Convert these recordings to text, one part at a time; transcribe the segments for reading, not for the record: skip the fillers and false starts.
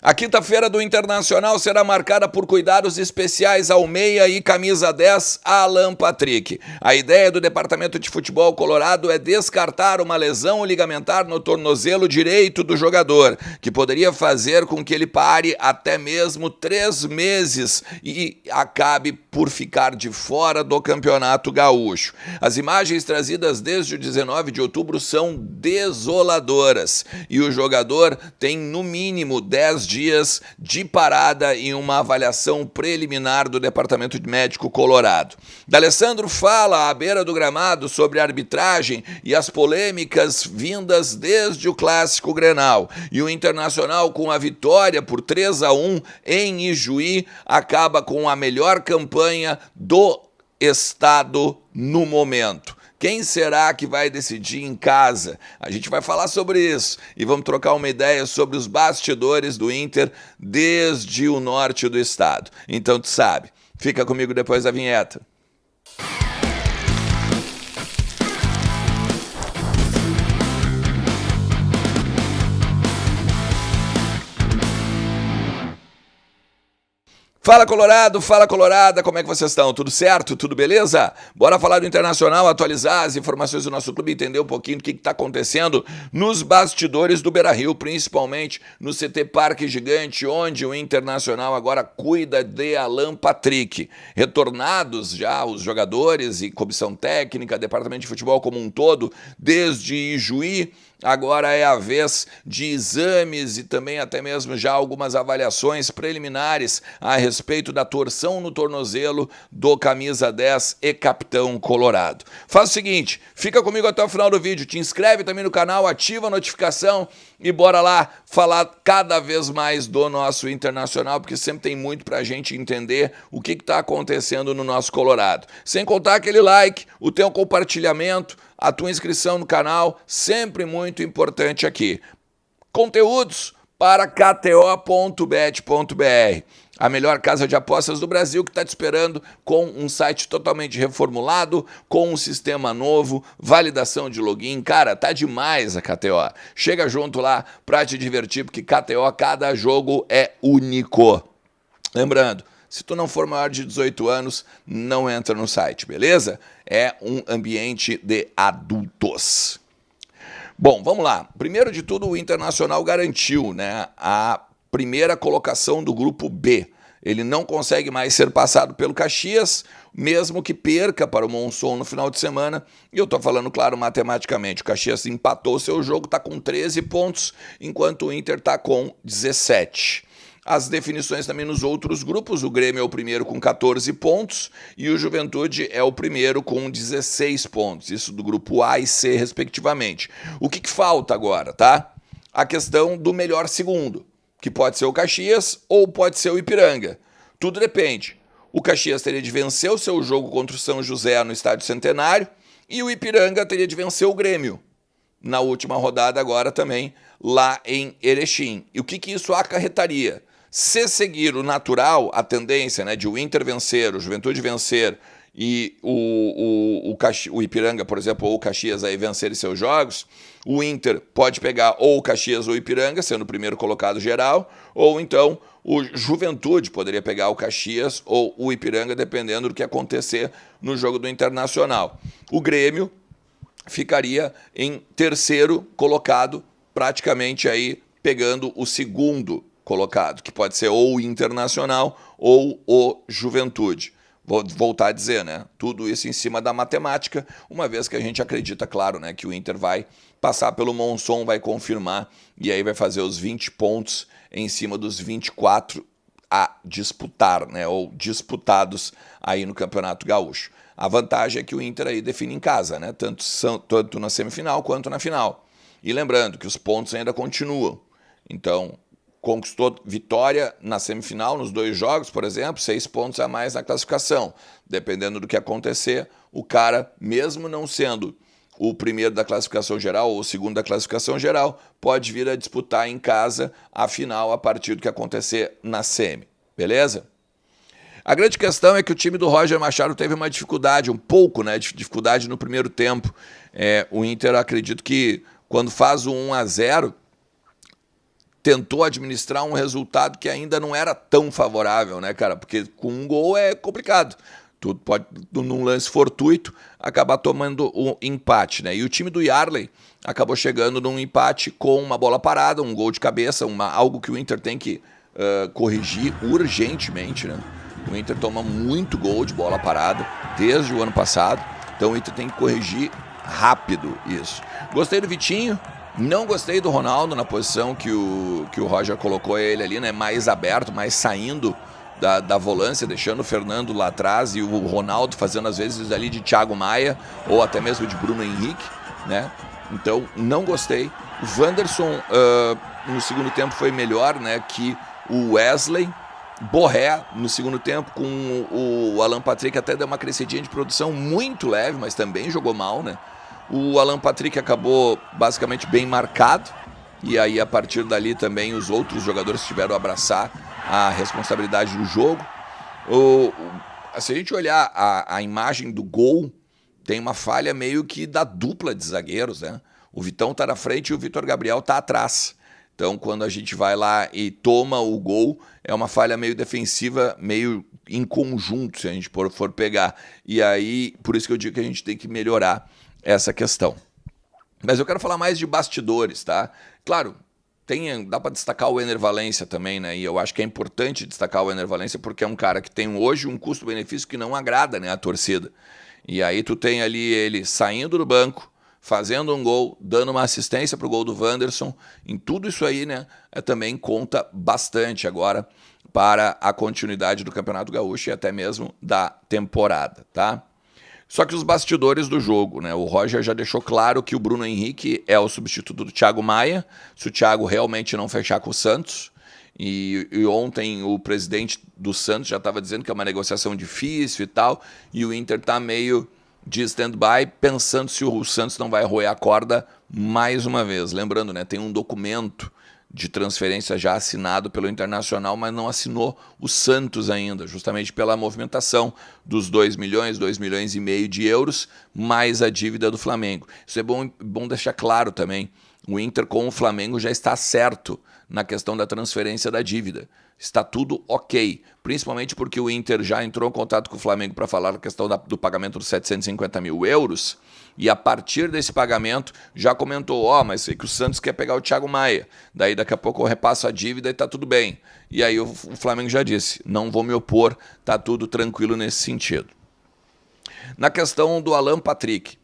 A quinta-feira do Internacional será marcada por cuidados especiais ao meia e camisa 10, Alan Patrick. A ideia do Departamento de Futebol Colorado é descartar uma lesão ligamentar no tornozelo direito do jogador, que poderia fazer com que ele pare até mesmo 3 meses e acabe por ficar de fora do Campeonato Gaúcho. As imagens trazidas desde o 19 de outubro são desoladoras e o jogador tem no mínimo 10 dias de parada em uma avaliação preliminar do Departamento Médico Colorado. D'Alessandro fala à beira do gramado sobre a arbitragem e as polêmicas vindas desde o Clássico Grenal. E o Internacional, com a vitória por 3-1 em Ijuí, acaba com a melhor campanha do estado no momento. Quem será que vai decidir em casa? A gente vai falar sobre isso e vamos trocar uma ideia sobre os bastidores do Inter desde o norte do estado. Então tu sabe, fica comigo depois da vinheta. Fala Colorado, fala Colorada, como é que vocês estão? Tudo certo? Tudo beleza? Bora falar do Internacional, atualizar as informações do nosso clube, entender um pouquinho do que está acontecendo nos bastidores do Beira-Rio, principalmente no CT Parque Gigante, onde o Internacional agora cuida de Alan Patrick. Retornados já os jogadores e comissão técnica, departamento de futebol como um todo, desde Ijuí, agora é a vez de exames e também até mesmo já algumas avaliações preliminares a respeito da torção no tornozelo do camisa 10 e capitão colorado. Faz o seguinte, fica comigo até o final do vídeo, te inscreve também no canal, ativa a notificação e bora lá falar cada vez mais do nosso Internacional, porque sempre tem muito pra gente entender o que está acontecendo no nosso Colorado. Sem contar aquele like, o teu compartilhamento, a tua inscrição no canal, sempre muito importante aqui. Conteúdos para kto.bet.br, a melhor casa de apostas do Brasil que está te esperando com um site totalmente reformulado, com um sistema novo, validação de login. Cara, tá demais a KTO. Chega junto lá para te divertir, porque KTO, cada jogo é único. Lembrando, se tu não for maior de 18 anos, não entra no site, beleza? É um ambiente de adultos. Bom, vamos lá. Primeiro de tudo, o Internacional garantiu, né, a primeira colocação do grupo B. Ele não consegue mais ser passado pelo Caxias, mesmo que perca para o Monson no final de semana. E eu estou falando, claro, matematicamente. O Caxias empatou o seu jogo, está com 13 pontos, enquanto o Inter está com 17. As definições também nos outros grupos, o Grêmio é o primeiro com 14 pontos e o Juventude é o primeiro com 16 pontos, isso do grupo A e C, respectivamente. O que falta agora, tá? A questão do melhor segundo, que pode ser o Caxias ou pode ser o Ipiranga. Tudo depende. O Caxias teria de vencer o seu jogo contra o São José no Estádio Centenário e o Ipiranga teria de vencer o Grêmio na última rodada agora também, lá em Erechim. E o que isso acarretaria? Se seguir o natural, a tendência, né, de o Inter vencer, o Juventude vencer e o Ipiranga, por exemplo, ou o Caxias aí vencerem seus jogos, o Inter pode pegar ou o Caxias ou o Ipiranga, sendo o primeiro colocado geral, ou então o Juventude poderia pegar o Caxias ou o Ipiranga, dependendo do que acontecer no jogo do Internacional. O Grêmio ficaria em terceiro colocado, praticamente aí pegando o segundo colocado, que pode ser ou o Internacional ou o Juventude. Vou voltar a dizer, né? Tudo isso em cima da matemática, uma vez que a gente acredita, claro, né, que o Inter vai passar pelo Monson, vai confirmar, e aí vai fazer os 20 pontos em cima dos 24 a disputar, né, ou disputados aí no Campeonato Gaúcho. A vantagem é que o Inter aí define em casa, né, tanto na semifinal quanto na final. E lembrando que os pontos ainda continuam. Então, conquistou vitória na semifinal, nos 2 jogos, por exemplo, 6 pontos a mais na classificação. Dependendo do que acontecer, o cara, mesmo não sendo o primeiro da classificação geral ou o segundo da classificação geral, pode vir a disputar em casa a final a partir do que acontecer na semi. Beleza? A grande questão é que o time do Roger Machado teve uma dificuldade, um pouco, né, de dificuldade no primeiro tempo. O Inter, acredito que quando faz o 1-0, tentou administrar um resultado que ainda não era tão favorável, né, cara? Porque com um gol é complicado. Tu pode, num lance fortuito, acabar tomando o empate, né? E o time do Yarley acabou chegando num empate com uma bola parada, um gol de cabeça, algo que o Inter tem que corrigir urgentemente, né? O Inter toma muito gol de bola parada desde o ano passado, então o Inter tem que corrigir rápido isso. Gostei do Vitinho, não gostei do Ronaldo na posição que o Roger colocou ele ali, né? Mais aberto, mais saindo da volância, deixando o Fernando lá atrás e o Ronaldo fazendo às vezes ali de Thiago Maia ou até mesmo de Bruno Henrique, né? Então não gostei. O Wanderson no segundo tempo foi melhor, né, que o Wesley. Borré no segundo tempo com o Alan Patrick até deu uma crescidinha de produção muito leve, mas também jogou mal, né? O Alan Patrick acabou basicamente bem marcado e aí a partir dali também os outros jogadores tiveram a abraçar a responsabilidade do jogo. Se a gente olhar a imagem do gol, tem uma falha meio que da dupla de zagueiros, né? O Vitão tá na frente e o Vitor Gabriel tá atrás. Então, quando a gente vai lá e toma o gol, é uma falha meio defensiva, meio em conjunto, se a gente for pegar. E aí, por isso que eu digo que a gente tem que melhorar essa questão. Mas eu quero falar mais de bastidores, tá? Claro, dá para destacar o Ener Valencia também, né? E eu acho que é importante destacar o Ener Valencia porque é um cara que tem hoje um custo-benefício que não agrada, né, a torcida. E aí tu tem ali ele saindo do banco, fazendo um gol, dando uma assistência para o gol do Wanderson. Em tudo isso aí, né, também conta bastante agora para a continuidade do Campeonato Gaúcho e até mesmo da temporada, tá? Só que os bastidores do jogo, né? O Roger já deixou claro que o Bruno Henrique é o substituto do Thiago Maia, se o Thiago realmente não fechar com o Santos. E ontem o presidente do Santos já estava dizendo que é uma negociação difícil e tal, e o Inter está meio de stand-by, pensando se o Santos não vai roer a corda mais uma vez. Lembrando, né, tem um documento de transferência já assinado pelo Internacional, mas não assinou o Santos ainda, justamente pela movimentação dos 2 milhões e meio de euros, mais a dívida do Flamengo. Isso é bom deixar claro também. O Inter com o Flamengo já está certo na questão da transferência da dívida. Está tudo ok, principalmente porque o Inter já entrou em contato com o Flamengo para falar a questão do pagamento dos 750 mil euros e a partir desse pagamento já comentou, mas sei que o Santos quer pegar o Thiago Maia, daí daqui a pouco eu repasso a dívida e está tudo bem. E aí o Flamengo já disse, não vou me opor, está tudo tranquilo nesse sentido. Na questão do Alan Patrick,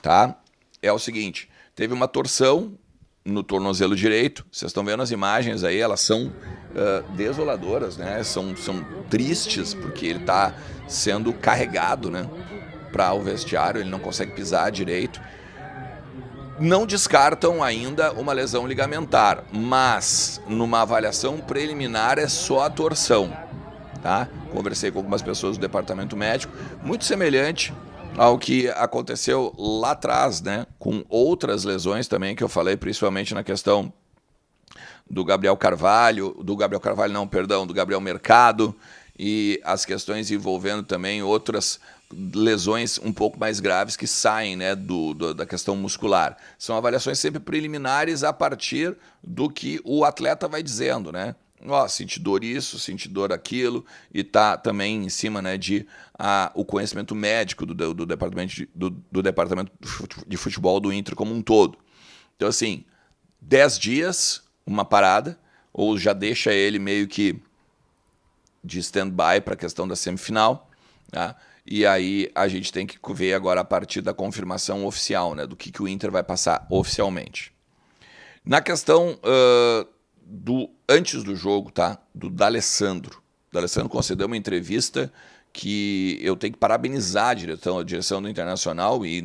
tá? É o seguinte, teve uma torção no tornozelo direito, vocês estão vendo as imagens aí, elas são desoladoras, né? São tristes, porque ele está sendo carregado, né, para o vestiário, ele não consegue pisar direito. Não descartam ainda uma lesão ligamentar, mas numa avaliação preliminar é só a torção, tá? Conversei com algumas pessoas do departamento médico, muito semelhante ao que aconteceu lá atrás, né, com outras lesões também que eu falei, principalmente na questão do Gabriel Mercado e as questões envolvendo também outras lesões um pouco mais graves que saem, né, da questão muscular. São avaliações sempre preliminares a partir do que o atleta vai dizendo, né? Senti dor isso, senti dor aquilo, e tá também em cima, né, o conhecimento médico do departamento de futebol do Inter como um todo. Então, assim, 10 dias, uma parada, ou já deixa ele meio que de stand-by para a questão da semifinal, tá? E aí a gente tem que ver agora a partir da confirmação oficial, né, do que o Inter vai passar oficialmente. Na questão antes do jogo, tá? Do D'Alessandro. O D'Alessandro concedeu uma entrevista que eu tenho que parabenizar a direção do Internacional e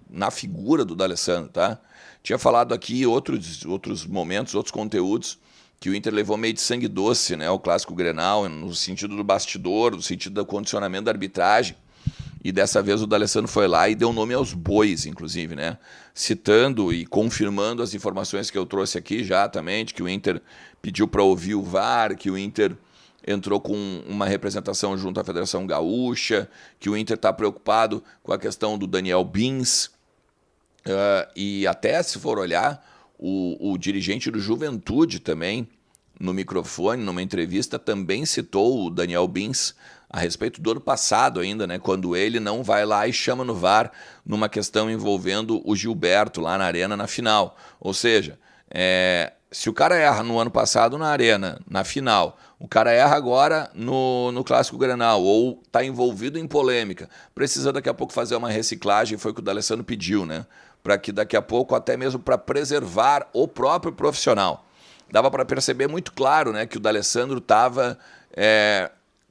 na figura do D'Alessandro, tá? Tinha falado aqui outros momentos, outros conteúdos, que o Inter levou meio de sangue doce, né? O clássico Grenal, no sentido do bastidor, no sentido do condicionamento da arbitragem. E dessa vez o D'Alessandro foi lá e deu nome aos bois, inclusive, né? Citando e confirmando as informações que eu trouxe aqui já também, de que o Inter pediu para ouvir o VAR, que o Inter entrou com uma representação junto à Federação Gaúcha, que o Inter está preocupado com a questão do Daniel Bins. E até, se for olhar, O dirigente do Juventude também, no microfone, numa entrevista, também citou o Daniel Bins a respeito do ano passado ainda, né, quando ele não vai lá e chama no VAR numa questão envolvendo o Gilberto lá na Arena na final. Ou seja, se o cara erra no ano passado na Arena, na final, o cara erra agora no Clássico Grenal, ou está envolvido em polêmica, precisa daqui a pouco fazer uma reciclagem, foi o que o D'Alessandro pediu, né? Para que daqui a pouco, até mesmo para preservar o próprio profissional. Dava para perceber muito claro, né, que o D'Alessandro estava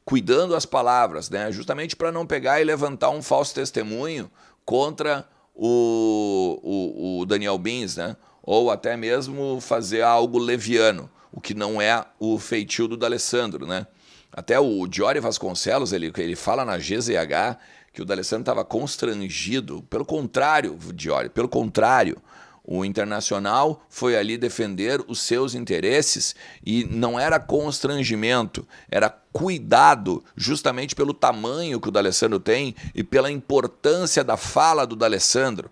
cuidando as palavras, né, justamente para não pegar e levantar um falso testemunho contra o Daniel Bins, né, ou até mesmo fazer algo leviano, o que não é o feitio do D'Alessandro, né. Até o Diori Vasconcelos, ele fala na GZH que o D'Alessandro estava constrangido. Pelo contrário, Diori, pelo contrário, o Internacional foi ali defender os seus interesses e não era constrangimento, era cuidado, justamente pelo tamanho que o D'Alessandro tem e pela importância da fala do D'Alessandro.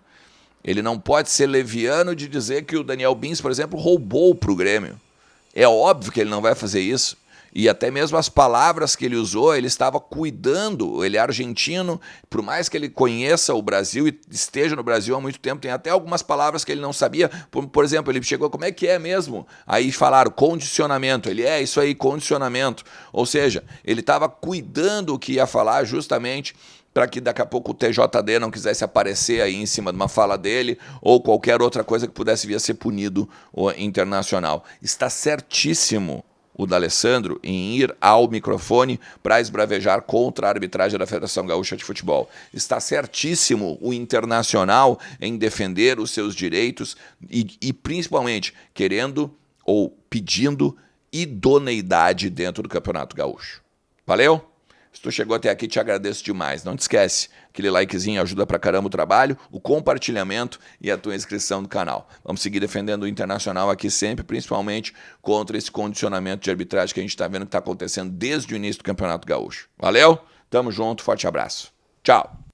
Ele não pode ser leviano de dizer que o Daniel Bins, por exemplo, roubou para o Grêmio. É óbvio que ele não vai fazer isso. E até mesmo as palavras que ele usou, ele estava cuidando, ele é argentino, por mais que ele conheça o Brasil e esteja no Brasil há muito tempo, tem até algumas palavras que ele não sabia, por exemplo, ele chegou, como é que é mesmo? Aí falaram, condicionamento, ele isso aí, condicionamento, ou seja, ele estava cuidando o que ia falar justamente para que daqui a pouco o TJD não quisesse aparecer aí em cima de uma fala dele ou qualquer outra coisa que pudesse vir a ser punido o Internacional. Está certíssimo o D'Alessandro em ir ao microfone para esbravejar contra a arbitragem da Federação Gaúcha de Futebol. Está certíssimo o Internacional em defender os seus direitos e principalmente querendo ou pedindo idoneidade dentro do Campeonato Gaúcho. Valeu? Se tu chegou até aqui, te agradeço demais. Não te esquece, aquele likezinho ajuda pra caramba o trabalho, o compartilhamento e a tua inscrição no canal. Vamos seguir defendendo o Internacional aqui sempre, principalmente contra esse condicionamento de arbitragem que a gente está vendo que está acontecendo desde o início do Campeonato Gaúcho. Valeu? Tamo junto, forte abraço. Tchau.